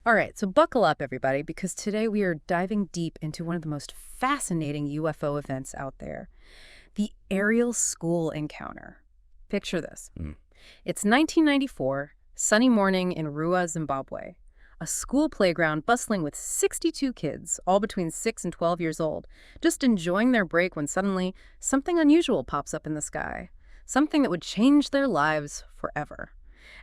All right, so buckle up, everybody, because today we are diving deep into one of the most fascinating UFO events out there, the Ariel school encounter. Picture this. It's 1994, sunny morning in Rua, Zimbabwe. A school playground bustling with 62 kids, all between 6 and 12 years old, just enjoying their break when suddenly something unusual pops up in the sky. Something that would change their lives forever.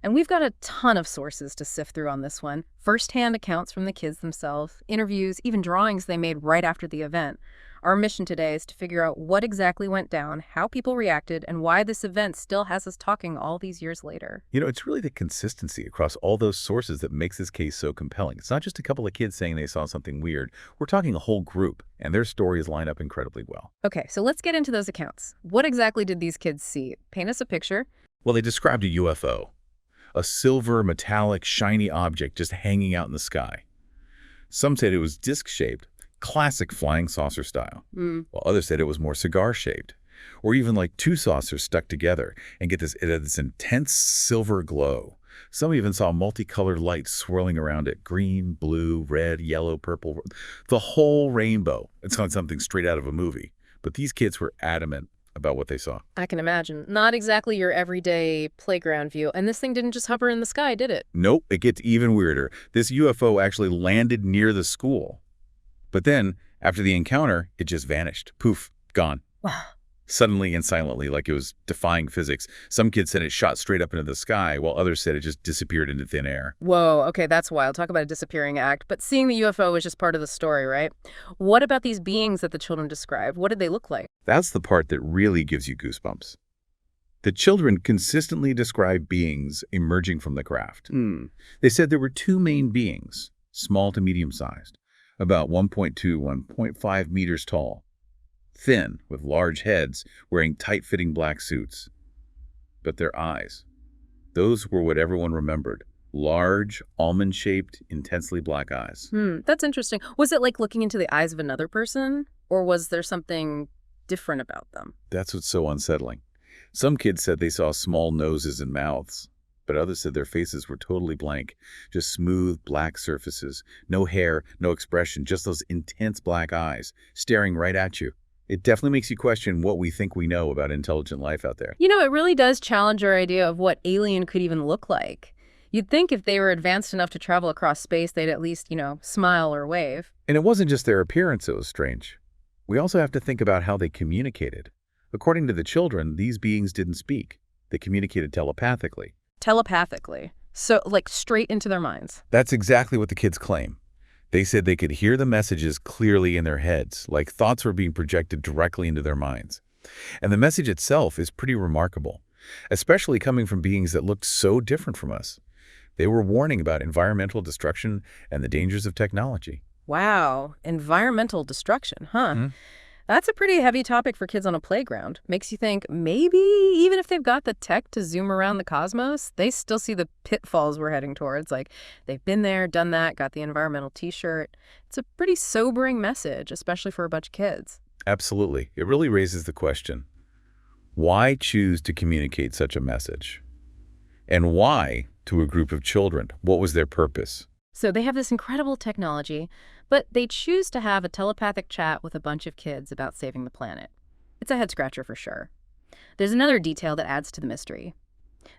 And we've got a ton of sources to sift through on this one. First-hand accounts from the kids themselves, interviews, even drawings they made right after the event. Our mission today is to figure out what exactly went down, how people reacted, and why this event still has us talking all these years later. You know, it's really the consistency across all those sources that makes this case so compelling. It's not just a couple of kids saying they saw something weird. We're talking a whole group, and their stories line up incredibly well. Okay, so let's get into those accounts. What exactly did these kids see? Paint us a picture. Well, they described a UFO. A silver, metallic, shiny object just hanging out in the sky. Some said it was disc-shaped, classic flying saucer style, while others said it was more cigar-shaped, or even like two saucers stuck together, and it had this intense silver glow. Some even saw multicolored lights swirling around it, green, blue, red, yellow, purple, the whole rainbow. It's not something straight out of a movie, but these kids were adamant about what they saw. I can imagine. Not exactly your everyday playground view. And this thing didn't just hover in the sky, did it? Nope, it gets even weirder. This UFO actually landed near the school. But then, after the encounter, it just vanished. Poof, gone. Wow. Suddenly and silently, like it was defying physics. Some kids said it shot straight up into the sky, while others said it just disappeared into thin air. Whoa, okay, that's wild. Talk about a disappearing act. But seeing the UFO was just part of the story, right? What about these beings that the children described? What did they look like? That's the part that really gives you goosebumps. The children consistently describe beings emerging from the craft. They said there were two main beings, small to medium-sized, about 1.2, 1.5 meters tall. Thin, with large heads, wearing tight-fitting black suits. But their eyes, those were what everyone remembered. Large, almond-shaped, intensely black eyes. That's interesting. Was it like looking into the eyes of another person? Or was there something different about them? That's what's so unsettling. Some kids said they saw small noses and mouths, but others said their faces were totally blank, just smooth, black surfaces. No hair, no expression, just those intense black eyes, staring right at you. It definitely makes you question what we think we know about intelligent life out there. You know, it really does challenge our idea of what alien could even look like. You'd think if they were advanced enough to travel across space, they'd at least, smile or wave. And it wasn't just their appearance that was strange. We also have to think about how they communicated. According to the children, these beings didn't speak. They communicated telepathically. Telepathically? So, like, straight into their minds? That's exactly what the kids claim. They said they could hear the messages clearly in their heads, like thoughts were being projected directly into their minds. And the message itself is pretty remarkable, especially coming from beings that looked so different from us. They were warning about environmental destruction and the dangers of technology. Wow, environmental destruction, huh? That's a pretty heavy topic for kids on a playground. Makes you think maybe even if they've got the tech to zoom around the cosmos, they still see the pitfalls we're heading towards. Like, they've been there, done that, got the environmental t-shirt. It's a pretty sobering message, especially for a bunch of kids. Absolutely. It really raises the question, why choose to communicate such a message? And why to a group of children? What was their purpose? So they have this incredible technology, but they choose to have a telepathic chat with a bunch of kids about saving the planet. It's a head-scratcher for sure. There's another detail that adds to the mystery.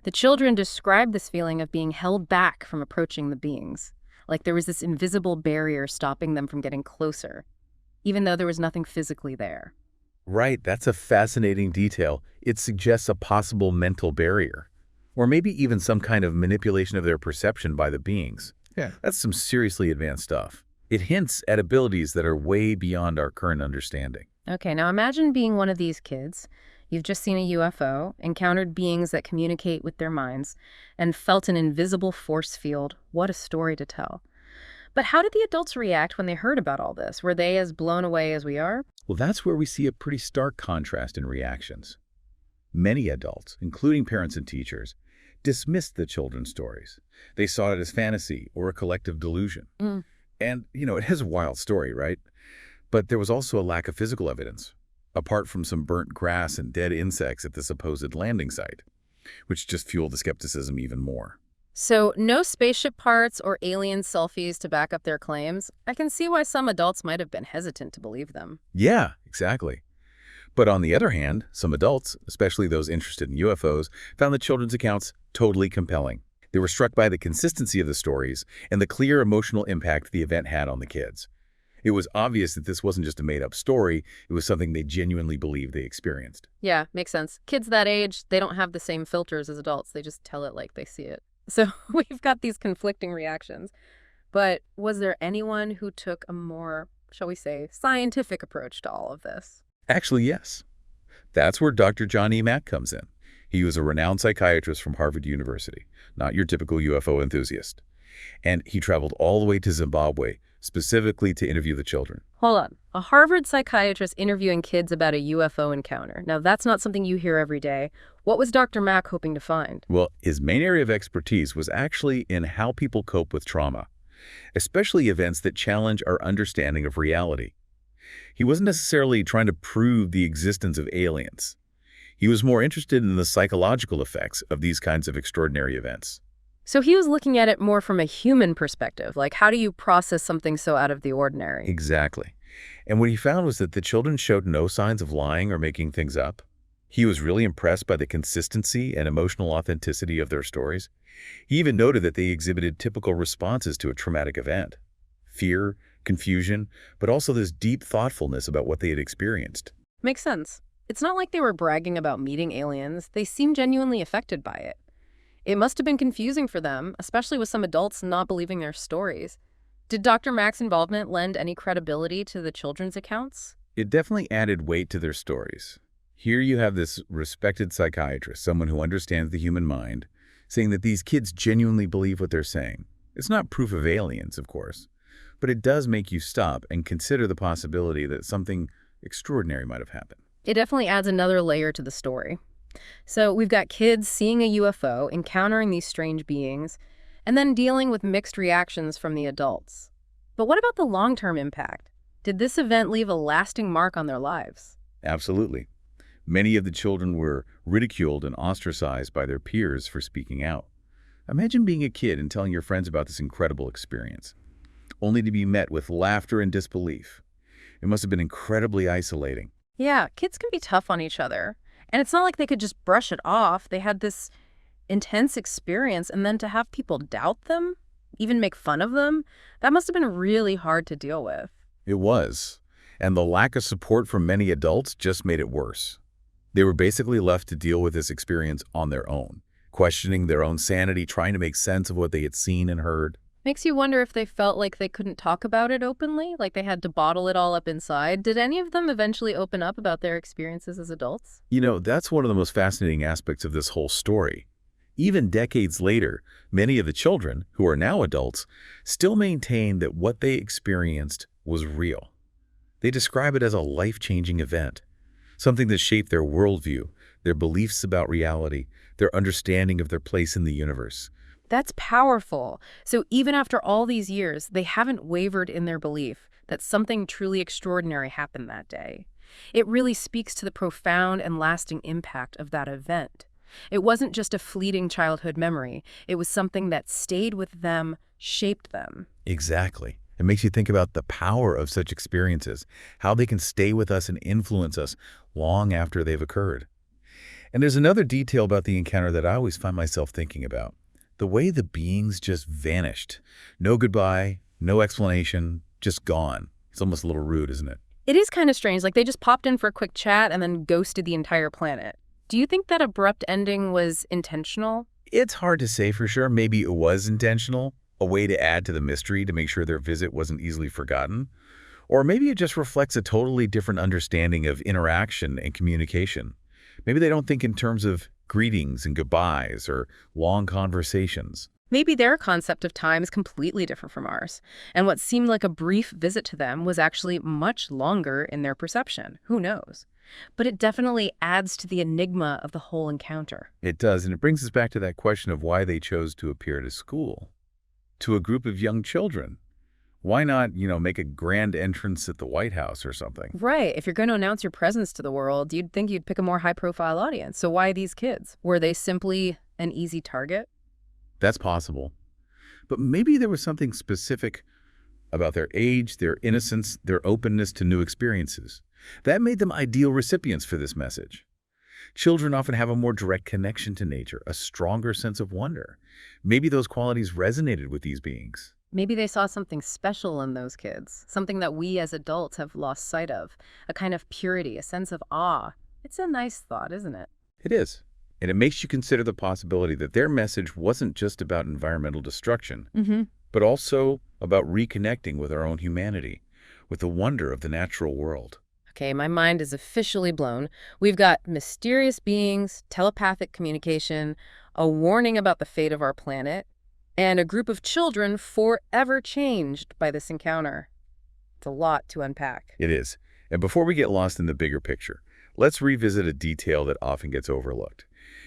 The children describe this feeling of being held back from approaching the beings, like there was this invisible barrier stopping them from getting closer, even though there was nothing physically there. Right, that's a fascinating detail. It suggests a possible mental barrier, or maybe even some kind of manipulation of their perception by the beings. Yeah, that's some seriously advanced stuff. It hints at abilities that are way beyond our current understanding. Okay, now imagine being one of these kids. You've just seen a UFO, encountered beings that communicate with their minds, and felt an invisible force field. What a story to tell. But how did the adults react when they heard about all this? Were they as blown away as we are? Well, that's where we see a pretty stark contrast in reactions. Many adults, including parents and teachers, dismissed the children's stories. They saw it as fantasy or a collective delusion. And, it is a wild story, right? But there was also a lack of physical evidence, apart from some burnt grass and dead insects at the supposed landing site, which just fueled the skepticism even more. So no spaceship parts or alien selfies to back up their claims. I can see why some adults might have been hesitant to believe them. Yeah, exactly. But on the other hand, some adults, especially those interested in UFOs, found the children's accounts totally compelling. They were struck by the consistency of the stories and the clear emotional impact the event had on the kids. It was obvious that this wasn't just a made-up story, it was something they genuinely believed they experienced. Yeah, makes sense. Kids that age, they don't have the same filters as adults. They just tell it like they see it. So we've got these conflicting reactions. But was there anyone who took a more, shall we say, scientific approach to all of this? Actually, yes. That's where Dr. John E. Mack comes in. He was a renowned psychiatrist from Harvard University, not your typical UFO enthusiast. And he traveled all the way to Zimbabwe, specifically to interview the children. Hold on. A Harvard psychiatrist interviewing kids about a UFO encounter. Now, that's not something you hear every day. What was Dr. Mack hoping to find? Well, his main area of expertise was actually in how people cope with trauma, especially events that challenge our understanding of reality. He wasn't necessarily trying to prove the existence of aliens. He was more interested in the psychological effects of these kinds of extraordinary events. So he was looking at it more from a human perspective, like how do you process something so out of the ordinary? Exactly. And what he found was that the children showed no signs of lying or making things up. He was really impressed by the consistency and emotional authenticity of their stories. He even noted that they exhibited typical responses to a traumatic event: fear, confusion, but also this deep thoughtfulness about what they had experienced. Makes sense. It's not like they were bragging about meeting aliens. They seemed genuinely affected by it. It must have been confusing for them, especially with some adults not believing their stories. Did Dr. Mack's involvement lend any credibility to the children's accounts? It definitely added weight to their stories. Here you have this respected psychiatrist, someone who understands the human mind, saying that these kids genuinely believe what they're saying. It's not proof of aliens, of course, but it does make you stop and consider the possibility that something extraordinary might have happened. It definitely adds another layer to the story. So we've got kids seeing a UFO, encountering these strange beings, and then dealing with mixed reactions from the adults. But what about the long-term impact? Did this event leave a lasting mark on their lives? Absolutely. Many of the children were ridiculed and ostracized by their peers for speaking out. Imagine being a kid and telling your friends about this incredible experience, only to be met with laughter and disbelief. It must have been incredibly isolating. Yeah, kids can be tough on each other. And it's not like they could just brush it off. They had this intense experience, and then to have people doubt them, even make fun of them, that must have been really hard to deal with. It was. And the lack of support from many adults just made it worse. They were basically left to deal with this experience on their own, questioning their own sanity, trying to make sense of what they had seen and heard. Makes you wonder if they felt like they couldn't talk about it openly, like they had to bottle it all up inside. Did any of them eventually open up about their experiences as adults? You know, that's one of the most fascinating aspects of this whole story. Even decades later, many of the children, who are now adults, still maintain that what they experienced was real. They describe it as a life-changing event, something that shaped their worldview, their beliefs about reality, their understanding of their place in the universe. That's powerful. So even after all these years, they haven't wavered in their belief that something truly extraordinary happened that day. It really speaks to the profound and lasting impact of that event. It wasn't just a fleeting childhood memory. It was something that stayed with them, shaped them. Exactly. It makes you think about the power of such experiences, how they can stay with us and influence us long after they've occurred. And there's another detail about the encounter that I always find myself thinking about. The way the beings just vanished. No goodbye, no explanation, just gone. It's almost a little rude, isn't it? It is kind of strange, like they just popped in for a quick chat and then ghosted the entire planet. Do you think that abrupt ending was intentional? It's hard to say for sure. Maybe it was intentional, a way to add to the mystery to make sure their visit wasn't easily forgotten. Or maybe it just reflects a totally different understanding of interaction and communication. Maybe they don't think in terms of greetings and goodbyes or long conversations. Maybe their concept of time is completely different from ours, and what seemed like a brief visit to them was actually much longer in their perception. Who knows? But it definitely adds to the enigma of the whole encounter. It does, and it brings us back to that question of why they chose to appear at a school, to a group of young children. Why not, make a grand entrance at the White House or something? Right. If you're going to announce your presence to the world, you'd think you'd pick a more high-profile audience. So why these kids? Were they simply an easy target? That's possible. But maybe there was something specific about their age, their innocence, their openness to new experiences. That made them ideal recipients for this message. Children often have a more direct connection to nature, a stronger sense of wonder. Maybe those qualities resonated with these beings. Maybe they saw something special in those kids, something that we as adults have lost sight of, a kind of purity, a sense of awe. It's a nice thought, isn't it? It is. And it makes you consider the possibility that their message wasn't just about environmental destruction, but also about reconnecting with our own humanity, with the wonder of the natural world. Okay, my mind is officially blown. We've got mysterious beings, telepathic communication, a warning about the fate of our planet, and a group of children forever changed by this encounter. It's a lot to unpack. It is. And before we get lost in the bigger picture, let's revisit a detail that often gets overlooked.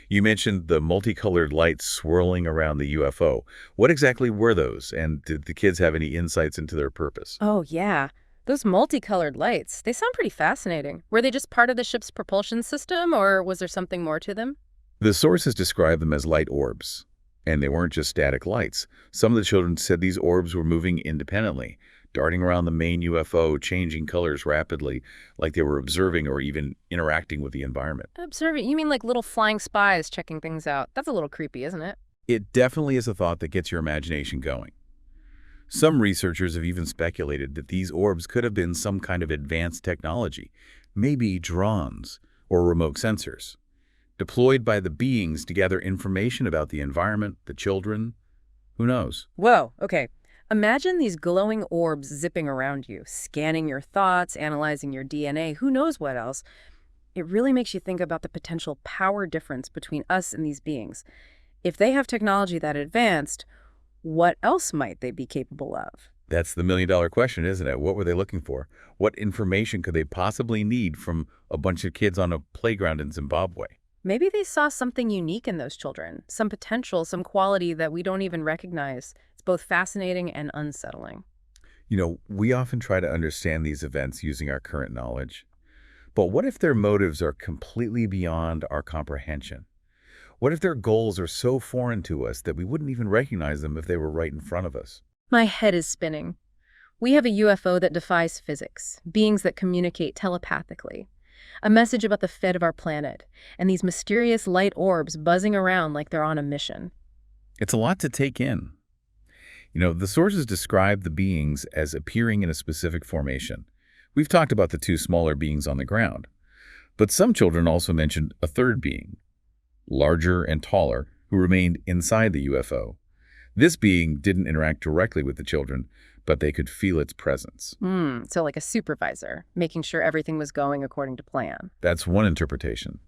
You mentioned the multicolored lights swirling around the UFO. What exactly were those, and did the kids have any insights into their purpose? Oh, yeah. Those multicolored lights, they sound pretty fascinating. Were they just part of the ship's propulsion system, or was there something more to them? The sources describe them as light orbs, and they weren't just static lights. Some of the children said these orbs were moving independently, darting around the main UFO, changing colors rapidly, like they were observing or even interacting with the environment. Observing? You mean like little flying spies checking things out? That's a little creepy, isn't it? It definitely is a thought that gets your imagination going. Some researchers have even speculated that these orbs could have been some kind of advanced technology, maybe drones or remote sensors, deployed by the beings to gather information about the environment, the children. Who knows? Whoa, okay. Imagine these glowing orbs zipping around you, scanning your thoughts, analyzing your DNA, who knows what else. It really makes you think about the potential power difference between us and these beings. If they have technology that advanced, what else might they be capable of? That's the million-dollar question, isn't it? What were they looking for? What information could they possibly need from a bunch of kids on a playground in Zimbabwe? Maybe they saw something unique in those children, some potential, some quality that we don't even recognize. It's both fascinating and unsettling. You know, we often try to understand these events using our current knowledge. But what if their motives are completely beyond our comprehension? What if their goals are so foreign to us that we wouldn't even recognize them if they were right in front of us? My head is spinning. We have a UFO that defies physics, beings that communicate telepathically, a message about the fate of our planet, and these mysterious light orbs buzzing around like they're on a mission. It's a lot to take in. You know, the sources describe the beings as appearing in a specific formation. We've talked about the two smaller beings on the ground. But some children also mentioned a third being, larger and taller, who remained inside the UFO. This being didn't interact directly with the children, but they could feel its presence. So like a supervisor, making sure everything was going according to plan. That's one interpretation.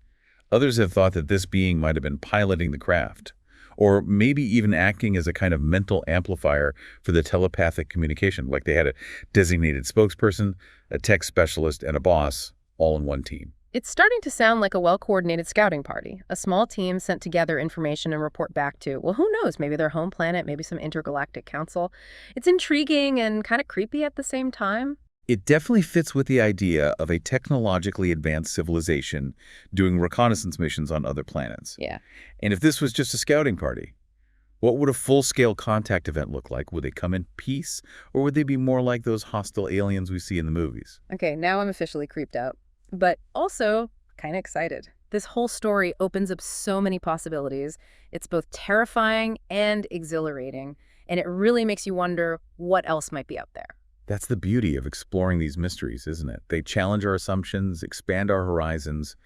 Others have thought that this being might have been piloting the craft, or maybe even acting as a kind of mental amplifier for the telepathic communication, like they had a designated spokesperson, a tech specialist, and a boss, all in one team. It's starting to sound like a well-coordinated scouting party, a small team sent to gather information and report back to, well, who knows, maybe their home planet, maybe some intergalactic council. It's intriguing and kind of creepy at the same time. It definitely fits with the idea of a technologically advanced civilization doing reconnaissance missions on other planets. Yeah. And if this was just a scouting party, what would a full-scale contact event look like? Would they come in peace, or would they be more like those hostile aliens we see in the movies? Okay, now I'm officially creeped out, but also kind of excited. This whole story opens up so many possibilities. It's both terrifying and exhilarating, and it really makes you wonder what else might be out there. That's the beauty of exploring these mysteries, isn't it? They challenge our assumptions, expand our horizons,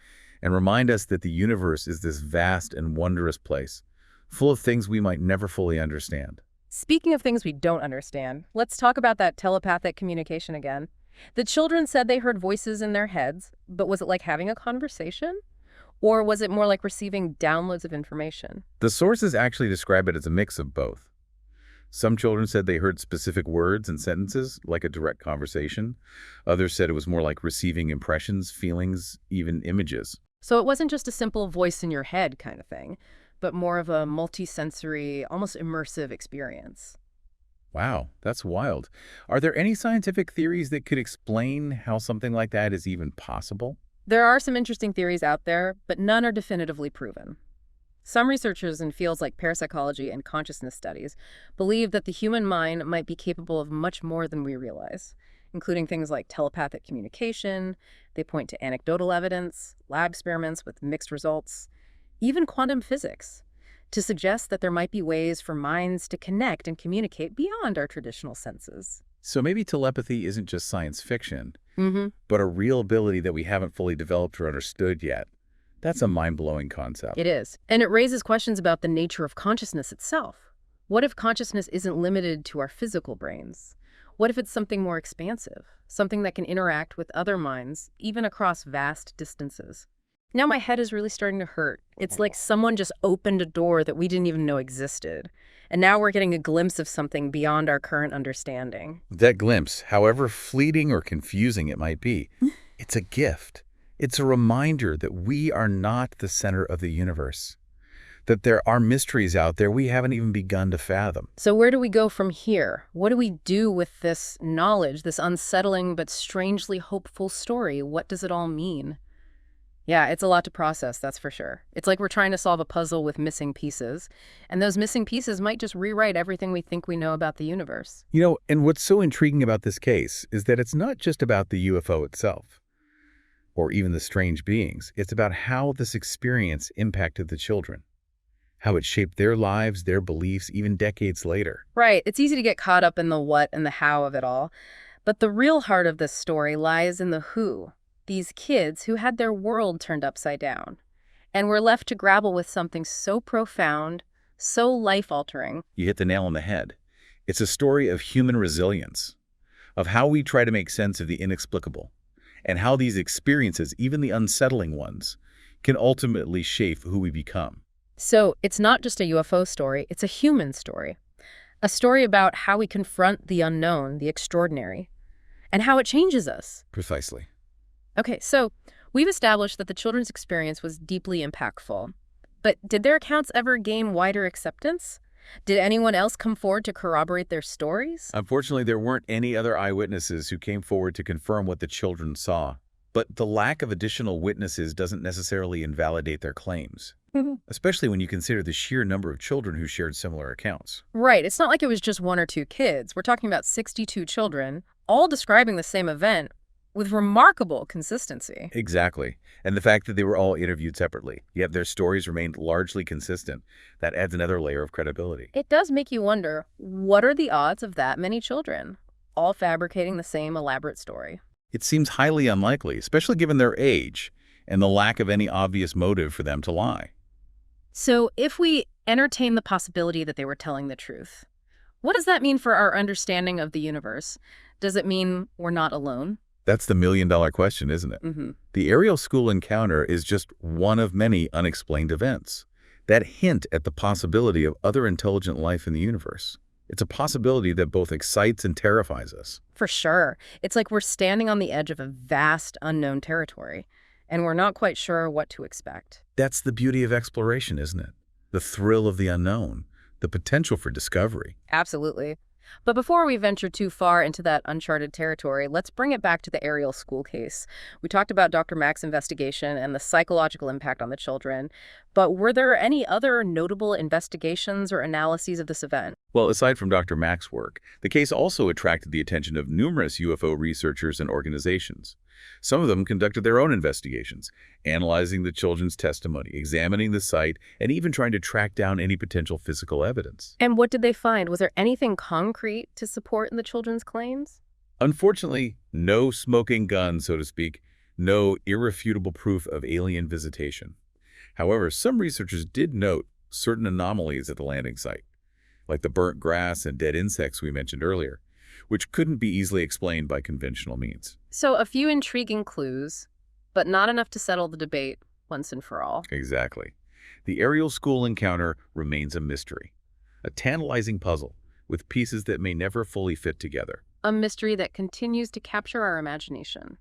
and remind us that the universe is this vast and wondrous place, full of things we might never fully understand. Speaking of things we don't understand, let's talk about that telepathic communication again. The children said they heard voices in their heads, but was it like having a conversation? Or was it more like receiving downloads of information? The sources actually describe it as a mix of both. Some children said they heard specific words and sentences, like a direct conversation. Others said it was more like receiving impressions, feelings, even images. So it wasn't just a simple voice in your head kind of thing, but more of a multisensory, almost immersive experience. Wow, that's wild. Are there any scientific theories that could explain how something like that is even possible? There are some interesting theories out there, but none are definitively proven. Some researchers in fields like parapsychology and consciousness studies believe that the human mind might be capable of much more than we realize, including things like telepathic communication. They point to anecdotal evidence, lab experiments with mixed results, even quantum physics, to suggest that there might be ways for minds to connect and communicate beyond our traditional senses. So maybe telepathy isn't just science fiction, but a real ability that we haven't fully developed or understood yet. That's a mind-blowing concept. It is. And it raises questions about the nature of consciousness itself. What if consciousness isn't limited to our physical brains? What if it's something more expansive, something that can interact with other minds, even across vast distances? Now my head is really starting to hurt. It's like someone just opened a door that we didn't even know existed. And now we're getting a glimpse of something beyond our current understanding. That glimpse, however fleeting or confusing it might be, it's a gift. It's a reminder that we are not the center of the universe, that there are mysteries out there we haven't even begun to fathom. So where do we go from here? What do we do with this knowledge, this unsettling but strangely hopeful story? What does it all mean? Yeah, it's a lot to process, that's for sure. It's like we're trying to solve a puzzle with missing pieces, and those missing pieces might just rewrite everything we think we know about the universe. You know, and what's so intriguing about this case is that it's not just about the UFO itself, or even the strange beings. It's about how this experience impacted the children, how it shaped their lives, their beliefs, even decades later. Right. It's easy to get caught up in the what and the how of it all. But the real heart of this story lies in the who. These kids who had their world turned upside down and were left to grapple with something so profound, so life-altering. You hit the nail on the head. It's a story of human resilience, of how we try to make sense of the inexplicable, and how these experiences, even the unsettling ones, can ultimately shape who we become. So it's not just a UFO story, it's a human story. A story about how we confront the unknown, the extraordinary, and how it changes us. Precisely. Okay, so we've established that the children's experience was deeply impactful. But did their accounts ever gain wider acceptance? Did anyone else come forward to corroborate their stories? Unfortunately, there weren't any other eyewitnesses who came forward to confirm what the children saw. But the lack of additional witnesses doesn't necessarily invalidate their claims, especially when you consider the sheer number of children who shared similar accounts. Right. It's not like it was just one or two kids. We're talking about 62 children, all describing the same event with remarkable consistency. Exactly. And the fact that they were all interviewed separately, yet their stories remained largely consistent, that adds another layer of credibility. It does make you wonder, what are the odds of that many children, all fabricating the same elaborate story? It seems highly unlikely, especially given their age and the lack of any obvious motive for them to lie. So if we entertain the possibility that they were telling the truth, what does that mean for our understanding of the universe? Does it mean we're not alone? That's the million-dollar question, isn't it? The Ariel school encounter is just one of many unexplained events that hint at the possibility of other intelligent life in the universe. It's a possibility that both excites and terrifies us. For sure. It's like we're standing on the edge of a vast, unknown territory, and we're not quite sure what to expect. That's the beauty of exploration, isn't it? The thrill of the unknown, the potential for discovery. Absolutely. But before we venture too far into that uncharted territory, let's bring it back to the Ariel school case. We talked about Dr. Mack's investigation and the psychological impact on the children, but were there any other notable investigations or analyses of this event? Well, aside from Dr. Mack's work, the case also attracted the attention of numerous UFO researchers and organizations. Some of them conducted their own investigations, analyzing the children's testimony, examining the site, and even trying to track down any potential physical evidence. And what did they find? Was there anything concrete to support in the children's claims? Unfortunately, no smoking gun, so to speak, no irrefutable proof of alien visitation. However, some researchers did note certain anomalies at the landing site, like the burnt grass and dead insects we mentioned earlier, which couldn't be easily explained by conventional means. So a few intriguing clues, but not enough to settle the debate once and for all. Exactly. The Ariel school encounter remains a mystery, a tantalizing puzzle with pieces that may never fully fit together. A mystery that continues to capture our imagination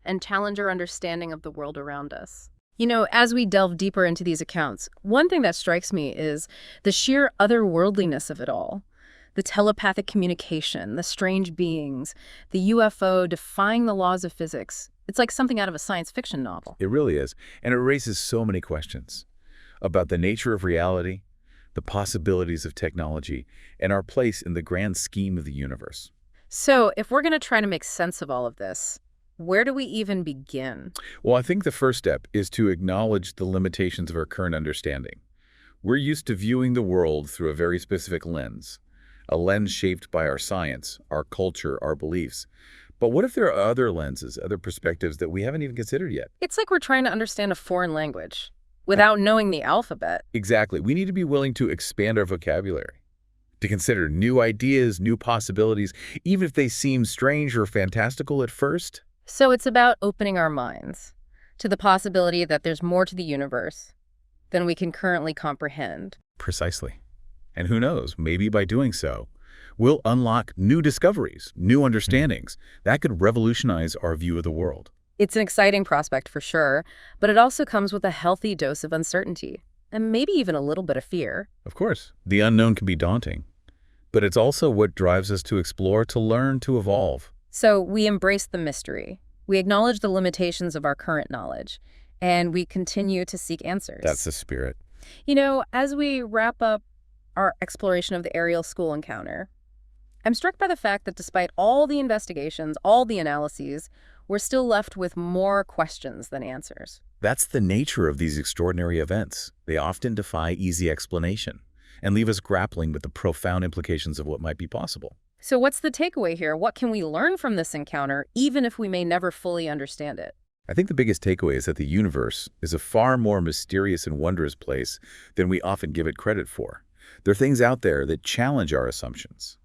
and challenge our understanding of the world around us. You know, as we delve deeper into these accounts, one thing that strikes me is the sheer otherworldliness of it all. The telepathic communication, the strange beings, the UFO defying the laws of physics. It's like something out of a science fiction novel. It really is, and it raises so many questions. about the nature of reality, the possibilities of technology, and our place in the grand scheme of the universe. So, if we're going to try to make sense of all of this, where do we even begin? Well, I think the first step is to acknowledge the limitations of our current understanding. We're used to viewing the world through a very specific lens, a lens shaped by our science, our culture, our beliefs. But what if there are other lenses, other perspectives that we haven't even considered yet? It's like we're trying to understand a foreign language without knowing the alphabet. Exactly. We need to be willing to expand our vocabulary, to consider new ideas, new possibilities, even if they seem strange or fantastical at first. So it's about opening our minds to the possibility that there's more to the universe than we can currently comprehend. Precisely. And who knows, maybe by doing so, we'll unlock new discoveries, new understandings that could revolutionize our view of the world. It's an exciting prospect for sure, but it also comes with a healthy dose of uncertainty, and maybe even a little bit of fear. Of course, the unknown can be daunting, but it's also what drives us to explore, to learn, to evolve. So we embrace the mystery. We acknowledge the limitations of our current knowledge, and we continue to seek answers. That's the spirit. You know, as we wrap up our exploration of the Ariel school encounter, I'm struck by the fact that despite all the investigations, all the analyses, we're still left with more questions than answers. That's the nature of these extraordinary events. They often defy easy explanation and leave us grappling with the profound implications of what might be possible. So what's the takeaway here? What can we learn from this encounter, even if we may never fully understand it? I think the biggest takeaway is that the universe is a far more mysterious and wondrous place than we often give it credit for. There are things out there that challenge our assumptions,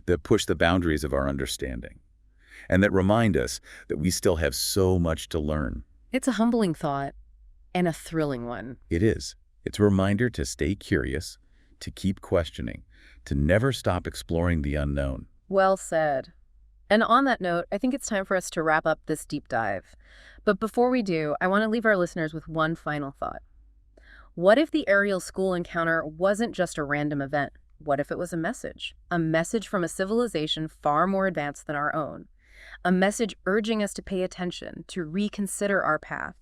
that push the boundaries of our understanding, and that remind us that we still have so much to learn. It's a humbling thought, and a thrilling one. It is. It's a reminder to stay curious, to keep questioning, to never stop exploring the unknown. Well said. And on that note, I think it's time for us to wrap up this deep dive. But before we do, I want to leave our listeners with one final thought. What if the Ariel school encounter wasn't just a random event? What if it was a message? A message from a civilization far more advanced than our own. A message urging us to pay attention, to reconsider our path,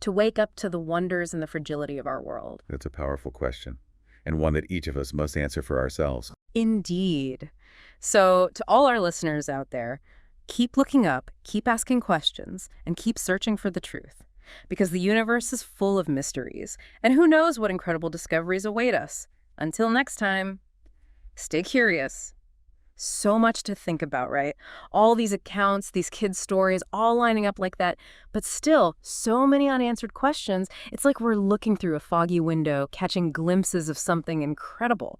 to wake up to the wonders and the fragility of our world. That's a powerful question, and one that each of us must answer for ourselves. Indeed. So to all our listeners out there, keep looking up, keep asking questions, and keep searching for the truth. Because the universe is full of mysteries, and who knows what incredible discoveries await us. Until next time, stay curious. So much to think about, right? All these accounts, these kids' stories, all lining up like that, but still, so many unanswered questions. It's like we're looking through a foggy window, catching glimpses of something incredible,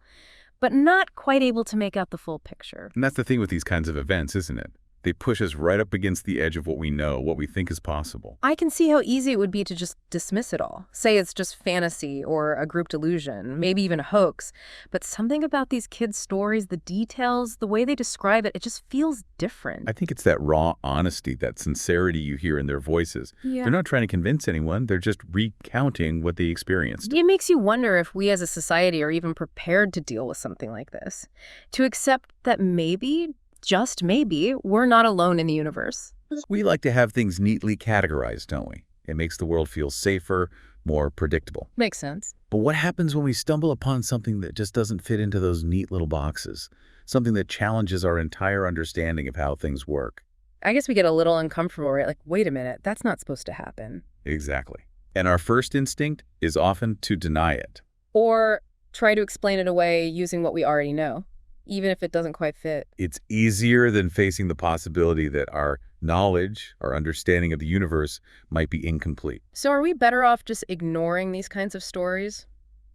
but not quite able to make out the full picture. And that's the thing with these kinds of events, isn't it? They push us right up against the edge of what we know, what we think is possible. I can see how easy it would be to just dismiss it all. Say it's just fantasy or a group delusion, maybe even a hoax. But something about these kids' stories, the details, the way they describe it, it just feels different. I think it's that raw honesty, that sincerity you hear in their voices. Yeah. They're not trying to convince anyone. They're just recounting what they experienced. It makes you wonder if we as a society are even prepared to deal with something like this. To accept that maybe, just maybe, we're not alone in the universe. We like to have things neatly categorized, don't we? It makes the world feel safer, more predictable. Makes sense. But what happens when we stumble upon something that just doesn't fit into those neat little boxes? Something that challenges our entire understanding of how things work? I guess we get a little uncomfortable, right? Like, wait a minute, that's not supposed to happen. Exactly. And our first instinct is often to deny it. Or try to explain it away using what we already know, even if it doesn't quite fit. It's easier than facing the possibility that our knowledge, our understanding of the universe might be incomplete. So are we better off just ignoring these kinds of stories?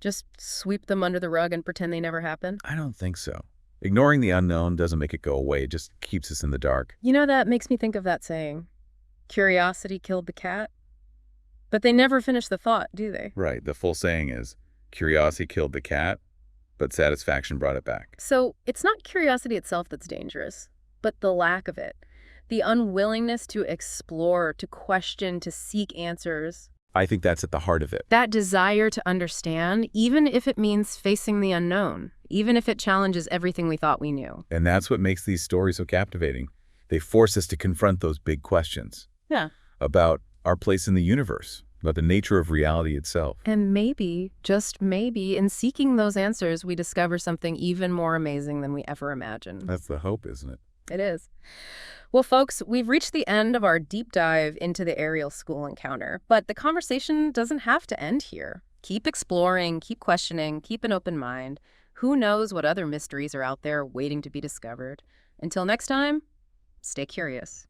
Just sweep them under the rug and pretend they never happened? I don't think so. Ignoring the unknown doesn't make it go away. It just keeps us in the dark. You know, that makes me think of that saying, curiosity killed the cat. But they never finish the thought, do they? Right. The full saying is, curiosity killed the cat, but satisfaction brought it back. So it's not curiosity itself that's dangerous, but the lack of it. The unwillingness to explore, to question, to seek answers. I think that's at the heart of it. That desire to understand, even if it means facing the unknown, even if it challenges everything we thought we knew. And that's what makes these stories so captivating. They force us to confront those big questions. Yeah. About our place in the universe, about the nature of reality itself. And maybe, just maybe, in seeking those answers, we discover something even more amazing than we ever imagined. That's the hope, isn't it? It is. Well, folks, we've reached the end of our deep dive into the Ariel school encounter, but the conversation doesn't have to end here. Keep exploring, keep questioning, keep an open mind. Who knows what other mysteries are out there waiting to be discovered? Until next time, stay curious.